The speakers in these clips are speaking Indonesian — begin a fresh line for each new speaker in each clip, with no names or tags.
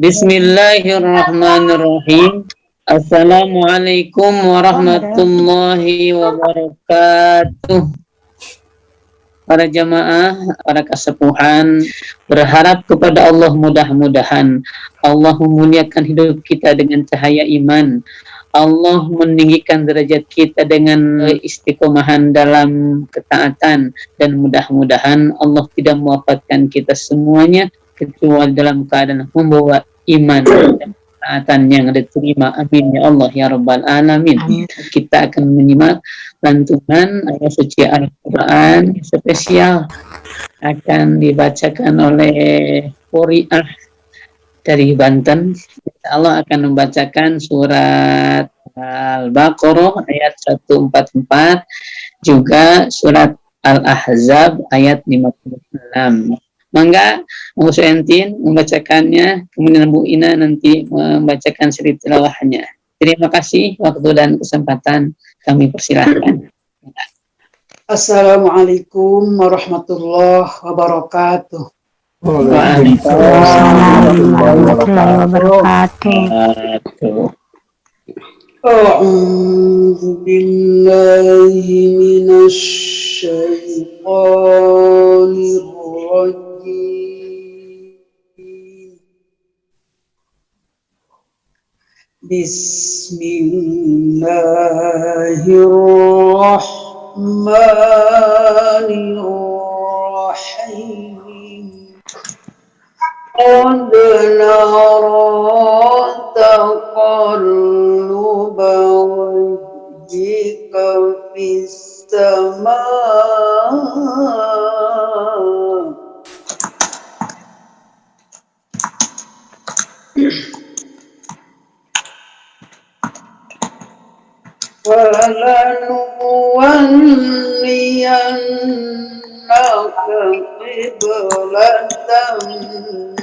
Bismillahirrahmanirrahim. Assalamualaikum warahmatullahi wabarakatuh. Para jamaah, para kesepuhan, berharap kepada Allah mudah-mudahan Allah memuliakan hidup kita dengan cahaya iman. Allah meninggikan derajat kita dengan istiqomahan dalam ketaatan, dan mudah-mudahan Allah tidak mewafatkan kita semuanya kecuali dalam keadaan membawa iman dan ketaatan yang diterima. Amin ya Allah ya Rabbal Alamin. Amin. Kita akan menyimak lantunan ayat suci Al-Quran spesial akan dibacakan oleh Qori'ah dari Banten. Allah akan membacakan surat Al-Baqarah ayat 144, juga surat Al-Ahzab ayat 56. Mangga Bu Suentin membacakannya, kemudian Bu Ina nanti membacakan seri tilawahnya. Terima kasih waktu dan kesempatan kami persilahkan.
Assalamualaikum warahmatullahi wabarakatuh.
Waalaikumsalam warahmatullahi wabarakatuh.
A'udzu billahi minasy syaithanir rajim. Bismillahirrahmanirrahim. Qad nara taqalluba wajhika fis samaa وَلَنُوَلِّيَنَّكَ قِبْلَةً تَرْضَاهَا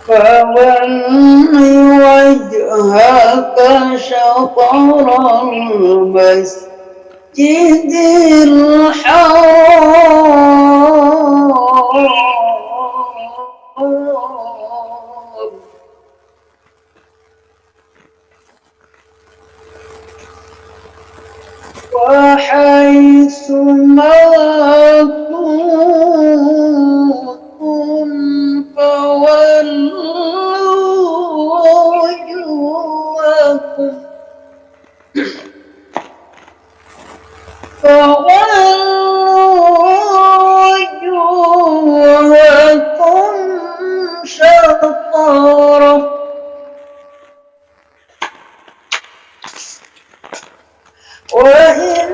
فَوَلِّ وَجْهَكَ شَطْرَ الْمَسْجِدِ الْحَرَامِ وحيث ما كنتم فولوا وجوهكم شطره وإن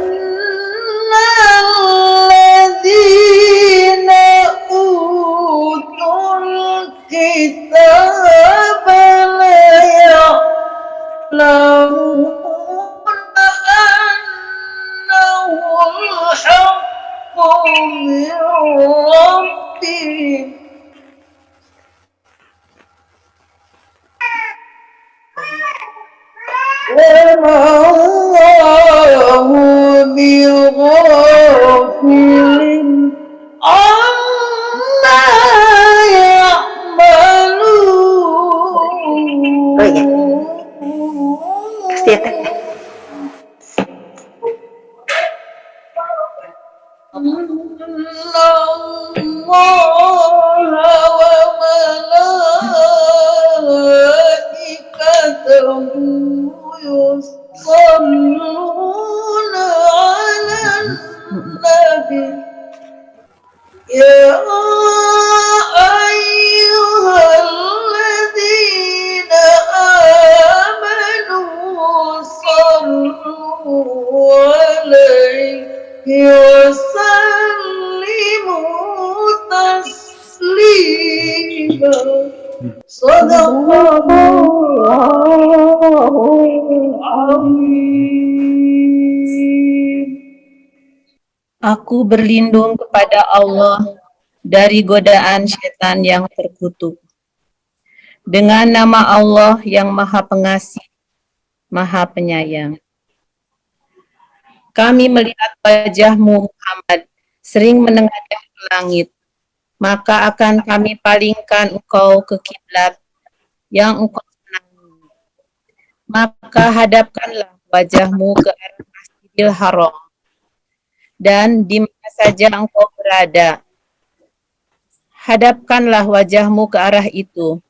الذين أوتوا الكتاب ليعلمون أنه الحق من ربهم وما الله بغافل عما يعملون يصلون على النبي يا أيها الذين آمنوا صلوا عليه وسلموا تسليما صدق Allahul Azim.
Aku berlindung kepada Allah dari godaan setan yang terkutuk. Dengan nama Allah yang Maha Pengasih, Maha Penyayang. Kami melihat wajahmu Muhammad sering menengadah ke langit, maka akan kami palingkan engkau ke kiblat yang engkau senangi. Maka hadapkanlah wajahmu ke arah Masjidil Haram, dan di mana saja engkau berada, hadapkanlah wajahmu ke arah itu.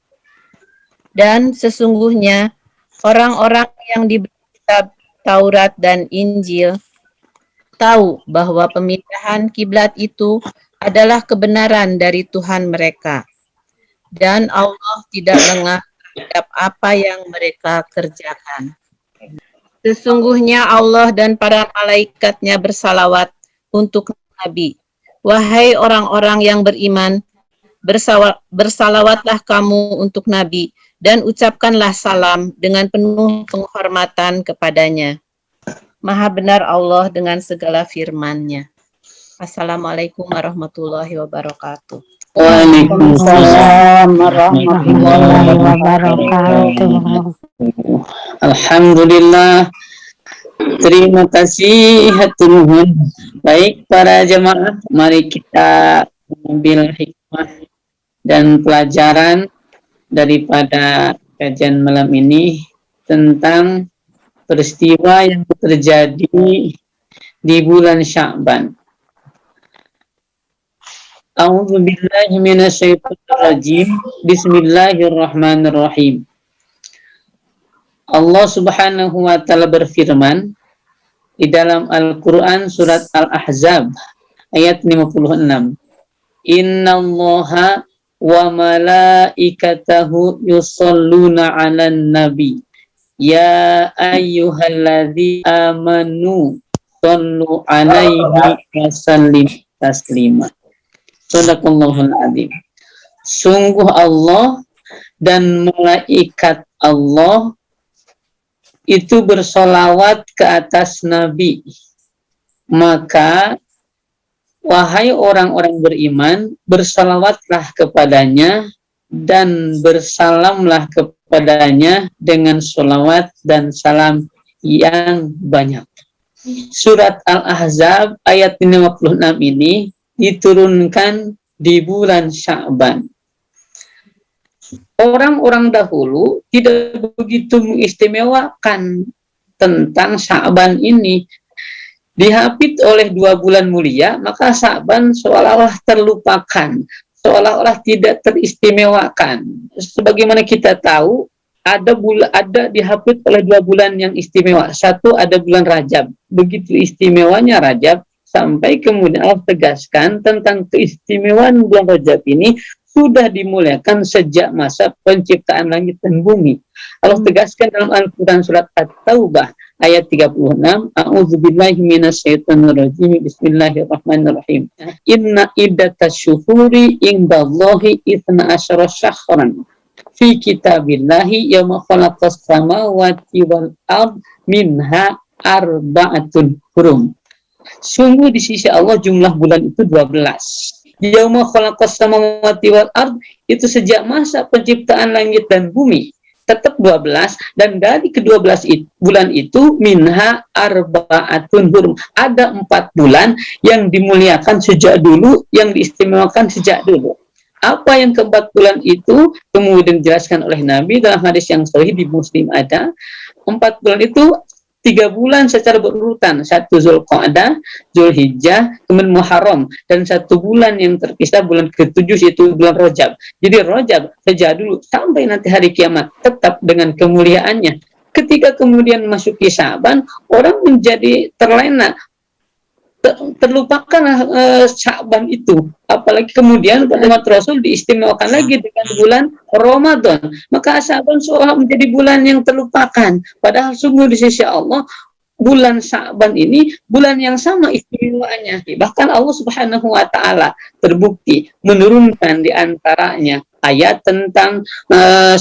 Dan sesungguhnya orang-orang yang diberi kitab Taurat dan Injil tahu bahwa pemindahan kiblat itu adalah kebenaran dari Tuhan mereka, dan Allah tidak lengah terhadap apa yang mereka kerjakan. Sesungguhnya Allah dan para malaikatnya bersalawat untuk Nabi. Wahai orang-orang yang beriman, bersalawatlah kamu untuk Nabi dan ucapkanlah salam dengan penuh penghormatan kepadanya. Maha benar Allah dengan segala firman-Nya. Assalamualaikum warahmatullahi wabarakatuh.
Waalaikumsalam
warahmatullahi wabarakatuh.
Alhamdulillah. Terima kasih hatur nuhun. Baik para jemaah, mari kita mengambil hikmah dan pelajaran daripada kajian malam ini tentang peristiwa yang terjadi di bulan Sya'ban. A'udzu billahi minasyaitonir rajim. Bismillahirrahmanirrahim. Allah Subhanahu wa taala berfirman di dalam Al-Qur'an surat Al-Ahzab ayat 56. Innallaha wa malaikatahu yusholluna 'alan nabi. Ya ayyuhalladzina amanu shallu 'alaihi wa sallimu taslima. Shadaqallahul adzim. Sungguh Allah dan malaikat Allah itu bersolawat ke atas Nabi. Maka wahai orang-orang beriman, bersalawatlah kepadanya dan bersalamlah kepadanya dengan sholawat dan salam yang banyak. Surat Al-Ahzab ayat 56 ini diturunkan di bulan Sya'ban. Orang-orang dahulu tidak begitu mengistimewakan tentang Sya'ban ini. Dihapit oleh 2 bulan mulia, maka Sya'ban seolah-olah terlupakan, seolah-olah tidak teristimewakan. Sebagaimana kita tahu, ada dihapit oleh 2 bulan yang istimewa. Satu ada bulan Rajab. Begitu istimewanya Rajab, sampai kemudian Allah tegaskan tentang keistimewaan bulan Rajab ini sudah dimuliakan sejak masa penciptaan langit dan bumi. Allah tegaskan dalam Al-Quran surat At-Taubah ayat 36. A'udzubillahi minasyaitonirrajim. Bismillahirrahmanirrahim. Inna iddatas syuhuri indallahi 12 syahran fi kitabillahi yauma khalaqas samawati wal ard minha arba'atun hurum. Sungguh di sisi Allah jumlah bulan itu 12. Yauma khalaqas samawati wal ard itu sejak masa penciptaan langit dan bumi tetap 12, dan dari ke-12 bulan itu minha arba'atun hurum, ada 4 bulan yang dimuliakan sejak dulu, yang diistimewakan sejak dulu. Apa yang ke-4 bulan itu kemudian dijelaskan oleh Nabi dalam hadis yang sahih di Muslim ada. 4 bulan itu 3 bulan secara berurutan, 1 Zulqa'dah, Zulhijjah, kemudian Muharram, dan 1 bulan yang terpisah bulan ke-7 yaitu bulan Rajab. Jadi Rajab sejak dulu sampai nanti hari kiamat tetap dengan kemuliaannya. Ketika kemudian masuki Sya'ban, orang menjadi terlena, terlupakan Sya'ban itu. Apalagi kemudian umat Rasul diistimewakan lagi dengan bulan Ramadan. Maka Sya'ban seolah menjadi bulan yang terlupakan. Padahal sungguh di sisi Allah, bulan Sya'ban ini bulan yang sama istimewaannya. Bahkan Allah Subhanahu wa taala terbukti menurunkan di antaranya ayat tentang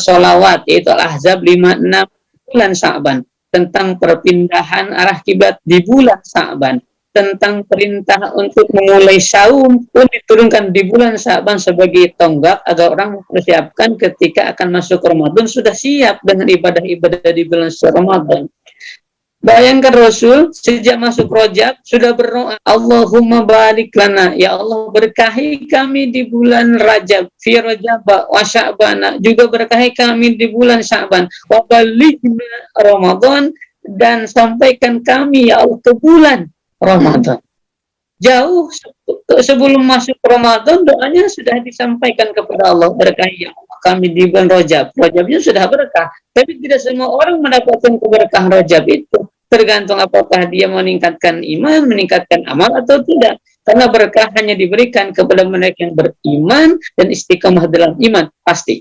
sholawat, yaitu Al-Ahzab 56 bulan Sya'ban, tentang perpindahan arah kiblat di bulan Sya'ban, tentang perintah untuk memulai saum pun diturunkan di bulan Sya'ban sebagai tonggak agar orang mempersiapkan ketika akan masuk Ramadan sudah siap dengan ibadah-ibadah di bulan Ramadan. Bayangkan Rasul sejak masuk Rajab sudah berdoa, Allahumma barik lana, ya Allah berkahi kami di bulan Rajab, fi Rajab wa Sya'ban, juga berkahi kami di bulan Sya'ban, wa balighna Ramadan, dan sampaikan kami ya Allah ke bulan Ramadan. Jauh sebelum masuk Ramadan doanya sudah disampaikan kepada Allah, berkahi ya Allah kami di bulan Rajab. Rajabnya sudah berkah, tapi tidak semua orang mendapatkan keberkahan Rajab itu. Tergantung apakah dia meningkatkan iman, meningkatkan amal atau tidak. Karena berkah hanya diberikan kepada mereka yang beriman dan istiqamah dalam iman, pasti.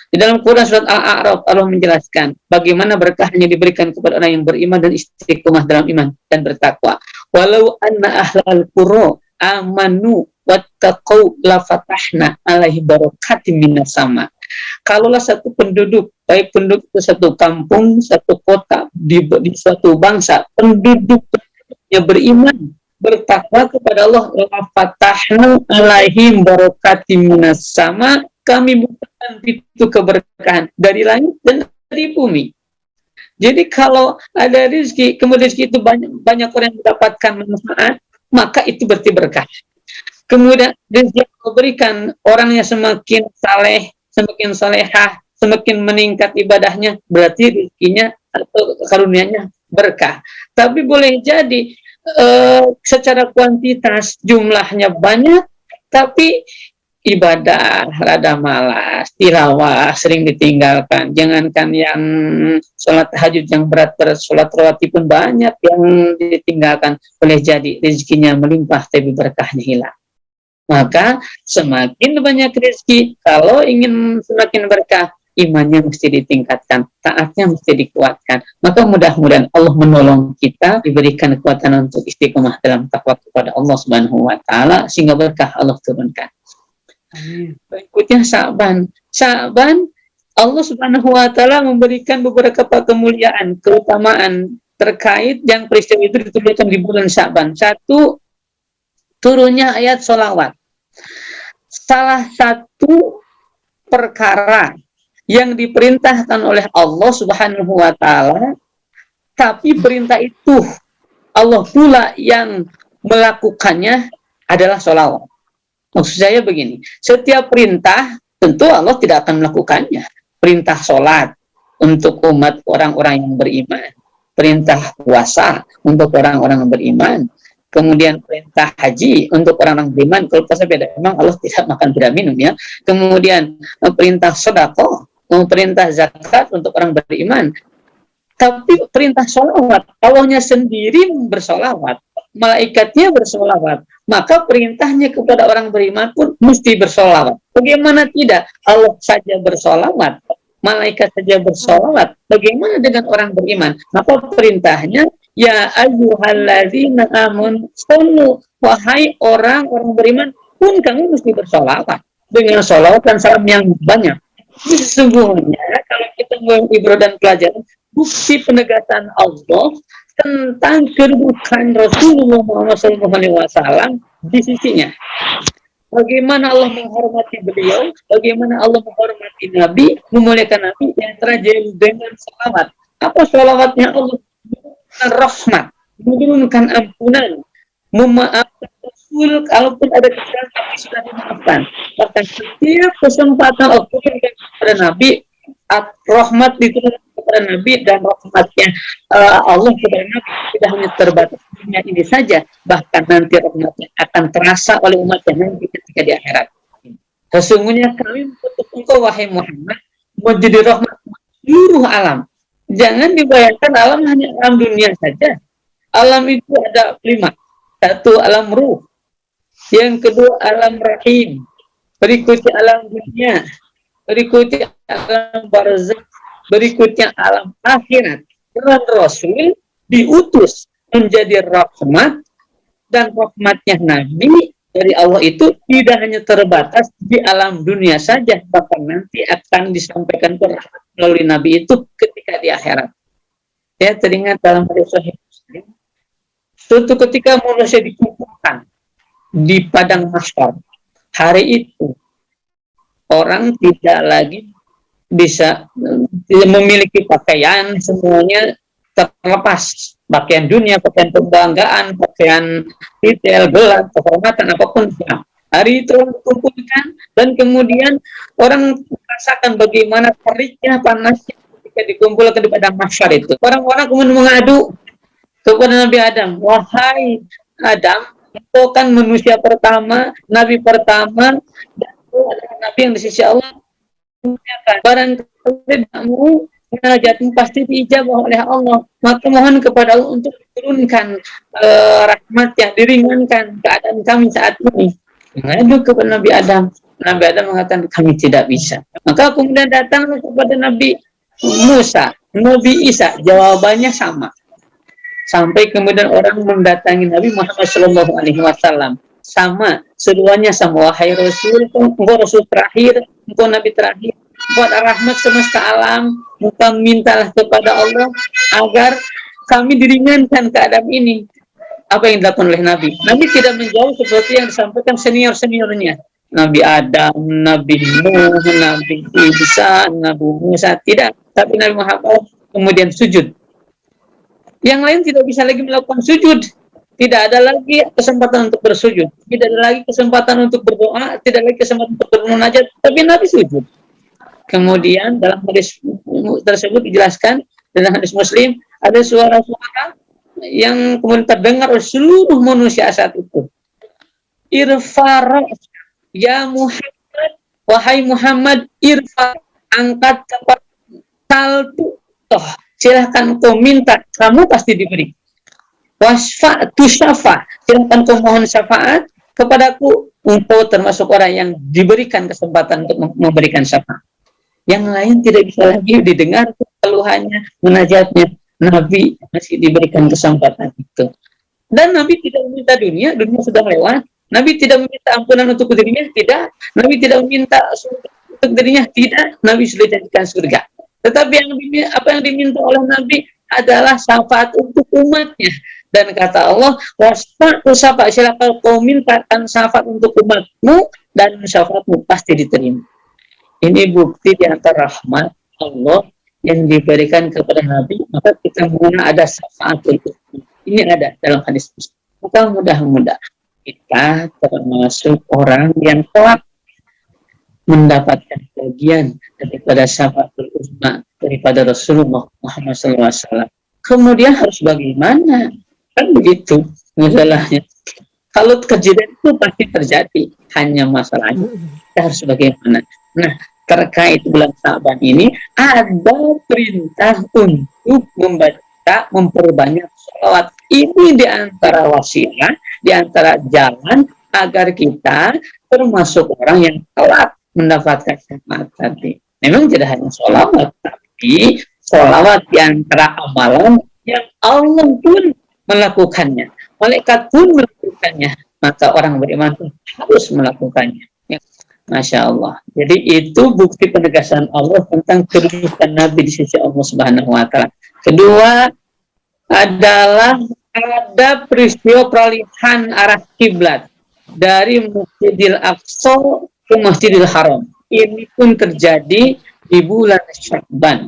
Di dalam Quran surat Al-A'raf Allah menjelaskan bagaimana berkah hanya diberikan kepada orang yang beriman dan istiqomah dalam iman dan bertakwa. Walau anna ahlal qura amanu wattaqau la fatahna alaihi barakatim minas sama. Kalaulah satu penduduk, baik penduduk satu kampung, satu kota, di suatu bangsa, penduduknya beriman, bertakwa kepada Allah, la fatahna alaihim barakatim minas sama, kami bukakan pintu keberkahan dari langit dan dari bumi. Jadi kalau ada rezeki, kemudian rezeki itu banyak orang yang mendapatkan manfaat, maka itu berarti berkah. Kemudian rezeki yang diberikan orangnya semakin saleh, semakin salehah, semakin meningkat ibadahnya, berarti rezekinya atau karunianya berkah. Tapi boleh jadi secara kuantitas jumlahnya banyak, tapi ibadah rada malas, tilawah sering ditinggalkan. Jangankan yang sholat tahajud yang berat, sholat rawatib pun banyak yang ditinggalkan. Boleh jadi rezekinya melimpah tapi berkahnya hilang. Maka semakin banyak rezeki, kalau ingin semakin berkah, imannya mesti ditingkatkan, taatnya mesti dikuatkan. Maka mudah-mudahan Allah menolong kita, diberikan kekuatan untuk istiqomah dalam takwa kepada Allah Subhanahu wa taala, sehingga berkah Allah turunkan. Berikutnya Sya'ban. Sya'ban, Allah Subhanahu wa taala memberikan beberapa kemuliaan, keutamaan terkait yang peristiwa itu dituliskan di bulan Sya'ban. Satu, turunnya ayat sholawat. Salah satu perkara yang diperintahkan oleh Allah Subhanahu wa taala, tapi perintah itu Allah pula yang melakukannya adalah sholawat. Maksud saya begini, setiap perintah tentu Allah tidak akan melakukannya. Perintah sholat untuk umat orang-orang yang beriman, perintah puasa untuk orang-orang yang beriman, kemudian perintah haji untuk orang-orang beriman. Kalau puasa beda, memang Allah tidak makan tidak minum ya. Kemudian perintah sedekah, perintah zakat untuk orang beriman. Tapi perintah sholawat, Allahnya sendiri bersolawat, malaikatnya bersolawat, maka perintahnya kepada orang beriman pun mesti bersolawat. Bagaimana tidak? Allah saja bersolawat, malaikat saja bersolawat, bagaimana dengan orang beriman? Maka perintahnya, ya ayyuhalladzina amanu sallu, wahai orang-orang beriman pun kamu mesti bersolawat dengan solawat dan salam yang banyak. Sesungguhnya kalau kita mengibadah dan pelajaran, bukti penegasan Allah tentang kedudukan Rasulullah Muhammad SAW di sisinya. Bagaimana Allah menghormati beliau, bagaimana Allah menghormati Nabi, memuliakan Nabi yang terjadi dengan salawat. Apa salawatnya Allah? Rahmat, menurunkan ampunan, memaafkan Rasul, kalaupun ada kesalahan tapi sudah dimaafkan. Bahkan setiap kesempatan Allah berikan kepada Nabi, rahmat diturunkan kepada Nabi, dan rahmatnya Allah kepada Nabi tidak hanya terbatas dunia ini saja, bahkan nanti rahmatnya akan terasa oleh umatnya nanti ketika di akhirat. Sesungguhnya kami mengutus engkau wahai Muhammad menjadi rahmat seluruh alam. Jangan dibayangkan alam hanya alam dunia saja. Alam itu ada 5. Satu, alam ruh. Yang kedua, alam rahim. Berikutnya alam dunia. Berikutnya alam barzakh. Berikutnya alam akhirat. Dan Rasul diutus menjadi rahmat, dan rahmatnya Nabi dari Allah itu tidak hanya terbatas di alam dunia saja, bahkan nanti akan disampaikan melalui Nabi itu ketika di akhirat. Ya, teringat dalam hadis Sahih Muslim, suatu ketika manusia dikumpulkan di padang mahsyar. Hari itu orang tidak lagi bisa memiliki pakaian, semuanya terlepas pakaian dunia, pakaian kebanggaan, pakaian detail, gelar, kehormatan, apapun. Nah, hari itu orang dikumpulkan dan kemudian orang merasakan bagaimana teriknya, panasnya ketika dikumpulkan di padang mahsyar itu. Orang-orang kemudian mengadu kepada Nabi Adam, wahai Adam, engkau kan manusia pertama, nabi pertama, dan engkau adalah nabi yang di sisi Allah. Barang tidakmu munajatmu pasti diijabah oleh Allah, maka mohon kepada Allah untuk turunkan rahmat yang diringankan keadaan kami saat ini. Mengadu kepada Nabi Adam. Nabi Adam mengatakan kami tidak bisa. Maka kemudian datang kepada Nabi Musa, Nabi Isa, jawabannya sama. Sampai kemudian orang mendatangi Nabi Muhammad SAW, sama, seruannya sama, wahai Rasul, engkau Rasul terakhir, engkau Nabi terakhir, buat rahmat semesta alam, maka mintalah kepada Allah agar kami diringankan keadaan ini. Apa yang dilakukan oleh Nabi? Nabi tidak menjawab seperti yang disampaikan senior-seniornya. Nabi Adam, Nabi Nuh, Nabi Isa, Nabi Musa, tidak. Tapi Nabi Muhammad kemudian sujud. Yang lain tidak bisa lagi melakukan sujud. Tidak ada lagi kesempatan untuk bersujud. Tidak ada lagi kesempatan untuk berdoa. Tidak lagi kesempatan untuk bermunajat. Tapi Nabi sujud. Kemudian dalam hadis tersebut dijelaskan, dalam hadis Muslim, ada suara-suara yang kemudian terdengar oleh seluruh manusia saat itu. Irfa ya Muhammad, wahai Muhammad, irfa, angkat kepada saltu, toh silahkan kau minta, kamu pasti diberi. Wasfa tu syafa, silahkan kau mohon syafaat kepadaku, engkau termasuk orang yang diberikan kesempatan untuk memberikan syafaat. Yang lain tidak bisa lagi didengar keluhannya, munajatnya. Nabi masih diberikan kesempatan itu. Dan Nabi tidak meminta dunia sudah lewat. Nabi tidak meminta ampunan untuk dirinya, tidak. Nabi tidak meminta surga untuk dirinya, tidak. Nabi sudah jadikan surga. Tetapi apa yang diminta oleh Nabi adalah syafaat untuk umatnya. Dan kata Allah, wasfa'u syafaat, silakan kau mintakan syafaat untuk umatmu dan syafaatmu pasti diterima. Ini bukti di antara rahmat Allah yang diberikan kepada Nabi, maka kita mengenal ada syafaat itu. Ini ada dalam hadis. Maka mudah-mudahan kita termasuk orang yang kelak mendapatkan bagian daripada syafaatul uzma daripada Rasulullah Muhammad SAW. Kemudian harus bagaimana? Kan begitu masalahnya. Kalau kejadian itu pasti terjadi, hanya masalahnya kita harus bagaimana. Nah, terkait bulan Sa'ban ini ada perintah untuk memperbanyak sholawat. Ini di antara wasilah, di antara jalan agar kita termasuk orang yang kelak mendapatkan syafaat tadi. Memang tidak hanya sholawat, tapi sholawat di antara amalan yang Allah pun melakukannya, malaikat pun melakukannya, maka orang beriman pun harus melakukannya. Ya. Masya Allah. Jadi itu bukti penegasan Allah tentang kedudukan Nabi di sisi Allah Subhanahu Wa Taala. Kedua adalah ada peristiwa peralihan arah kiblat dari Masjidil Aqsa ke Masjidil Haram. Ini pun terjadi di bulan Sya'ban.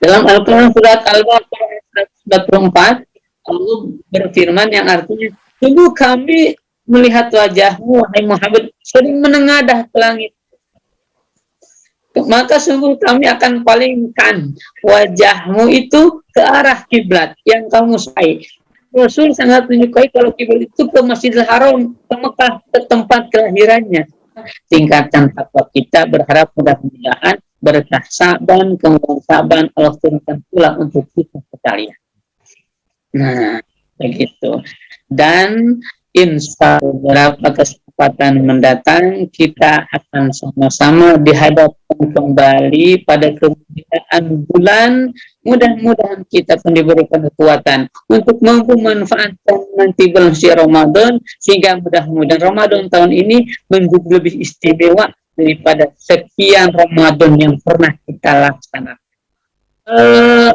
Dalam Al-Quran surat Al-Baqarah ayat 144, Allah berfirman yang artinya, sungguh kami melihat wajahmu, wahai Muhammad, sering menengadah ke langit. Maka sungguh kami akan palingkan wajahmu itu ke arah kiblat yang kamu sukai. Rasul sangat menyukai kalau kiblat itu ke Masjidil Haram, ke Mekah, ke tempat kelahirannya. Tingkatan takwa kita berharap mudah-mudahan berkah Sa'ban, kemudian Sa'ban Allah turunkan pula untuk kita sekalian. Nah, begitu. Dan insya Allah beberapa kesempatan mendatang kita akan sama-sama dihadapkan kembali pada kemuliaan bulan. Mudah-mudahan kita pun diberikan kekuatan untuk mampu manfaatkan nanti bulan suci Ramadan, sehingga mudah-mudahan Ramadan tahun ini menjadi lebih istimewa daripada sekian Ramadan yang pernah kita laksanakan.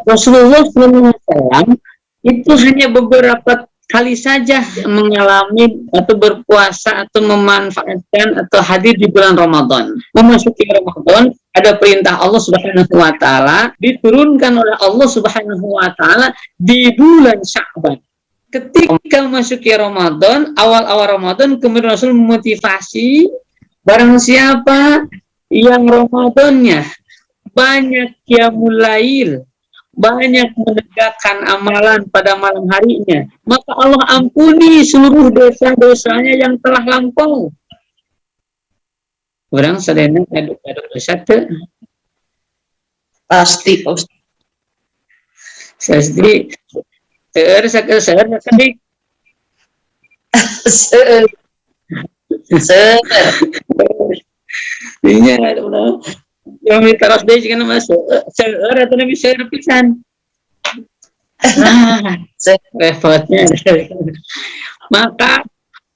Rasulullah SAW itu hanya beberapa kali saja mengalami atau berpuasa atau memanfaatkan atau hadir di bulan Ramadan. Memasuki Ramadan, ada perintah Allah Subhanahu wa taala diturunkan oleh Allah Subhanahu wa taala di bulan Sya'ban. Ketika memasuki Ramadan, awal-awal Ramadan, kemudian Rasul memotivasi barang siapa yang Ramadannya banyak qiyamul lail, banyak menegakkan amalan pada malam harinya, maka Allah ampuni seluruh dosa-dosanya yang telah lampau. Orang sedang aduk-aduk dosa tuh.
Pasti, Pak Ustaz.
Jadi, sekedik. Ini ada yang terus deh jika nama seur atau nabi seur pisan. Repotnya. Maka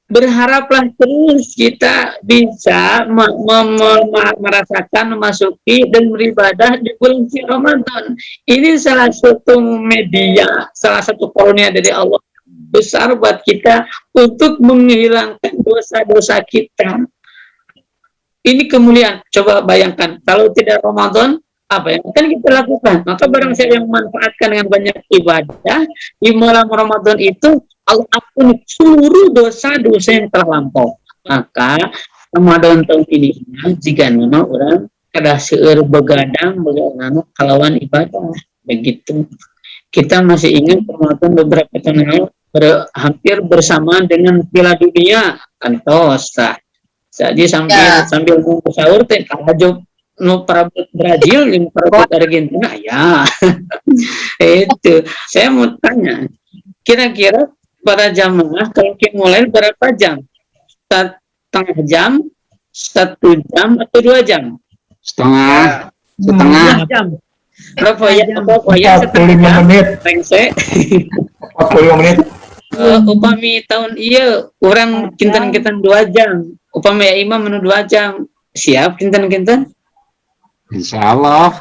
berharaplah terus kita bisa merasakan, memasuki dan beribadah di bulan Ramadan. Ini salah satu media, salah satu karunia dari Allah besar buat kita untuk menghilangkan dosa-dosa kita. Ini kemuliaan. Coba bayangkan, kalau tidak Ramadan, apa yang akan kita lakukan? Maka barang siapa yang memanfaatkan dengan banyak ibadah di malam Ramadan itu, Allah ampuni seluruh dosa-dosa yang telah lampau. Maka Ramadan tahun ini, jika nama orang kada seueur begadang kalawan ibadah, begitu. Kita masih ingat Ramadan beberapa tahun lalu hampir bersamaan dengan Piala Dunia, kantos lah. Jadi sambil nunggu sahur teh kalajog nu perabot Brazil yang perabot Argentina ya. Itu saya mau tanya, kira-kira para jamaah kalau mulai berapa jam? Setengah jam, 1 jam atau 2 jam?
Setengah
jam. Berapa ya?
45 menit. 45 menit.
Upami tahun iya orang kinten-kinten 2 jam. Upami ya imam menu 2 jam. Siap kinten-kinten?
Insya Allah.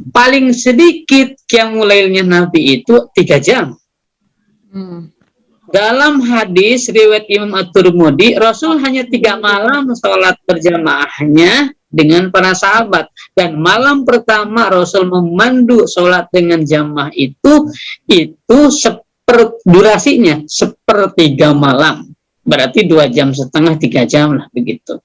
Paling sedikit yang mulainya Nabi itu 3 jam. Dalam hadis riwayat Imam At-Tirmidzi, Rasul hanya 3 malam sholat berjamaahnya dengan para sahabat. Dan malam pertama Rasul memandu sholat dengan jamaah itu durasinya 1/3 malam. Berarti 2,5 jam, 3 jam lah begitu.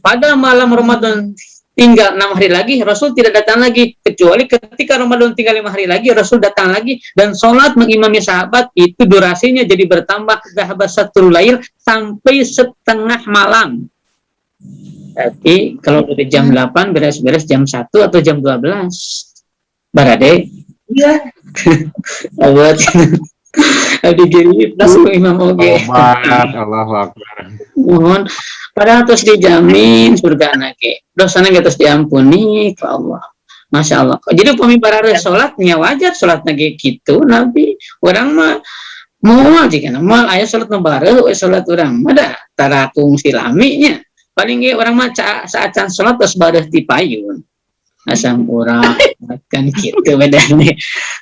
Pada malam Ramadan tinggal 6 hari lagi, Rasul tidak datang lagi. Kecuali ketika Ramadan tinggal 5 hari lagi, Rasul datang lagi. Dan sholat mengimami sahabat itu durasinya jadi bertambah sahabatul lail sampai setengah malam. Jadi kalau dari jam 8 beres-beres jam 1 atau jam 12. Barade?
Iya.
Awat. Abdi diri langsung Imam Oge.
Allahu Akbar.
Mohon padahal terus dijamin surga anake. Dosanya nggak terus diampuni ke Allah. Masya Allah. Jadi pemimpin sholatnya wajar sholat lagi gitu. Nabi orang mah mau aja kan. Mal ayah sholat ngebara, sholat orang mah dah tarakung silaminya. Paling gak orang mah saat sholat terus bareh di payun. Asam urang kan gitu bedanya.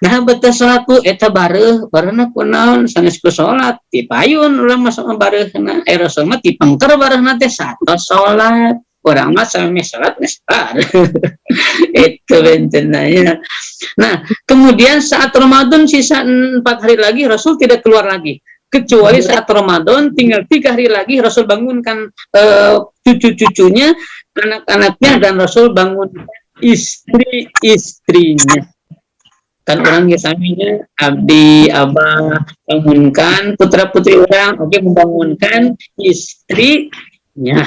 Nah betul sholat tuh eta bareuh kunaon sanes ku sholat ti payun urang masuk bareuhna Rasul mah ti pengker bareuhna teh satos sholat urang mah sami sholat geus bareuh. Itu bentenanya. Nah kemudian saat Ramadan sisa 4 hari lagi Rasul tidak keluar lagi. Kecuali saat Ramadan tinggal 3 hari lagi Rasul bangunkan cucu-cucunya, anak-anaknya, dan Rasul bangunkan istri-istrinya. Kan orang gesaminya abdi abah bangunkan putra-putri orang, oke, membangunkan istrinya.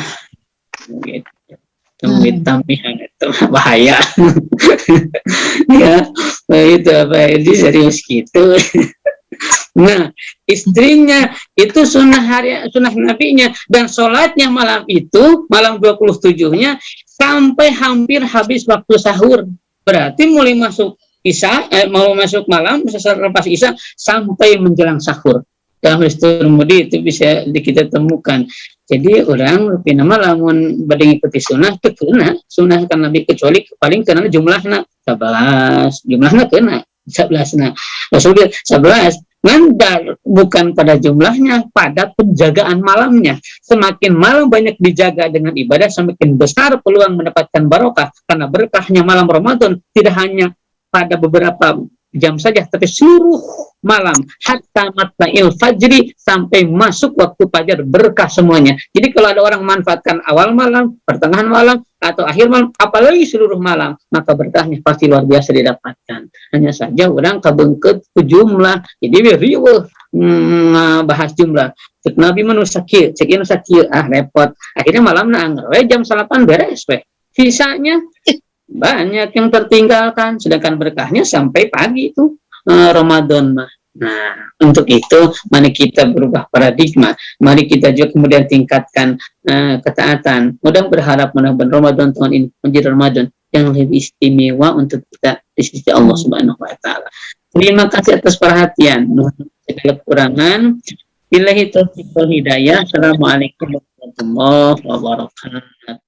Gitu. Tampihan itu bahaya. Ya, itu apa ini serius gitu. Nah, istrinya itu sunnah nabinya, dan sholatnya malam itu, malam 27-nya sampai hampir habis waktu sahur. Berarti mulai masuk mau masuk malam, lepas isya sampai menjelang sahur. Dalam Tirmidzi itu bisa kita temukan. Jadi orang lebih nama lamun badai ikuti sunnah kena sunnah kan Nabi, kecuali paling kena jumlahnya 11, jumlahnya kena 11. Nah, Rasul 11 ngandar bukan pada jumlahnya, pada penjagaan malamnya. Semakin malam banyak dijaga dengan ibadah, semakin besar peluang mendapatkan barokah. Karena berkahnya malam Ramadan tidak hanya pada beberapa jam saja, tapi seluruh malam, hatta matla'il fajri, sampai masuk waktu fajar, berkah semuanya. Jadi kalau ada orang memanfaatkan awal malam, pertengahan malam, atau akhir malam, apalagi seluruh malam, maka berkahnya pasti luar biasa didapatkan. Hanya saja orang kabengket ke jumlah, jadi riweuh bahas jumlah. Cek Nabi menusakir, cek ini sakir, repot. Akhirnya malam anggar, jam 8 beres, sisanya banyak yang tertinggalkan, sedangkan berkahnya sampai pagi itu Ramadan mah. Nah, untuk itu mari kita berubah paradigma, mari kita juga kemudian tingkatkan ketaatan. Mudah berharap mudah-mudahan Ramadan tahun ini menjadi Ramadan yang lebih istimewa untuk kita di sisi Allah Subhanahu wa taala. Terima kasih atas perhatian. Segala kekurangan, billahi taufiq wal hidayah. Assalamualaikum warahmatullahi wabarakatuh.